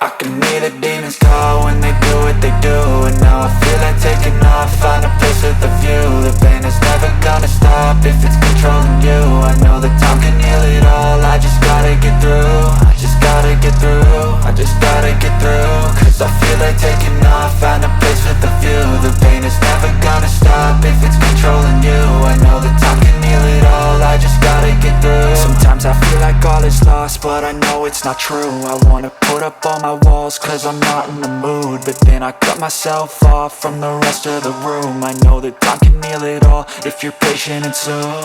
I can hear the demons call when they do what they do. And now I feel like taking off, find a place with a view. The pain is never gonna stop if it's controlling you. I know that time can heal it all, I just gotta get through. I just gotta get through, I just gotta get through. Cause I feel like taking off, find a place with a view. The pain is never gonna stop if it's controlling you. I know that time can heal it all, I just gotta get through. Sometimes I feel like all is lost, but I know it's not true. I wanna put up all my walls cause I'm not in the mood, but then I cut myself off from the rest of the room. I know that time can heal it all if you're patient and soon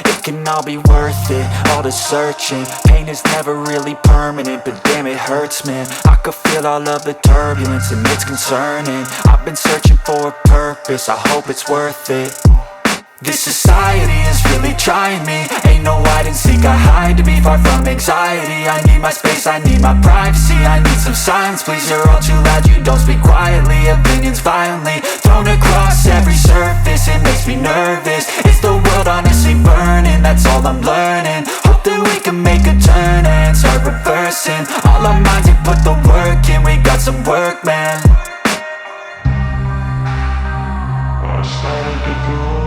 it can all be worth it, all the searching. Pain is never really permanent, but damn it hurts, man. I could feel all of the turbulence and it's concerning. I've been searching for a purpose, I hope it's worth it. This society is really trying me. Ain't no hide and seek, I hide to be far from anxiety. I need my space, I need my privacy. I need some silence, please, you're all too loud. You don't speak quietly, opinions violently thrown across every surface. It makes me nervous, it's the world honestly burning. That's all I'm learning, hope that we can make a turn and start reversing. All our minds, we put the work in, we got some work, man. I started to go.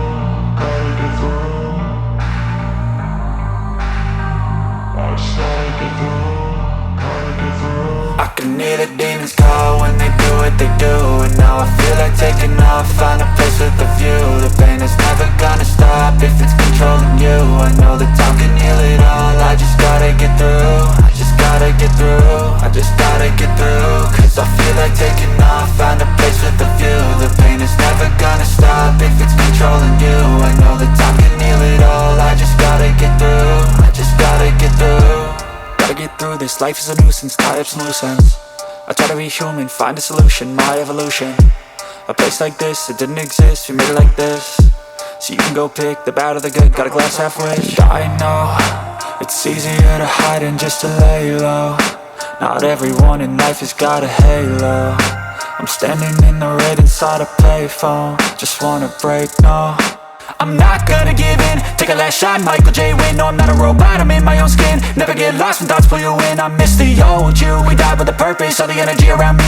I can hear the demons call when they do what they do, and now I feel like taking off, find a place with a view. The pain is never gonna stop if it's controlling you. I know that time can heal it all, I just gotta get through. I just gotta get through, I just gotta get through. Cause I feel like taking off, find a place with a view. The pain is never gonna stop if it's controlling you. I know that time can heal it all, I just gotta get through. I just gotta get through. Gotta get through this, life is a nuisance, tie up some loose ends. I try to be human, find a solution, my evolution. A place like this, it didn't exist, we made it like this. So you can go pick the bad or the good, got a glass halfway. I know, it's easier to hide than just to lay low. Not everyone in life has got a halo. I'm standing in the red inside a payphone, just wanna break, no. I'm not gonna give in, take a last shot, Michael J. Win. No, I'm not a robot, I'm in my own skin. Never get lost when thoughts pull you in. I miss the old you, we died with a purpose, all the energy around me.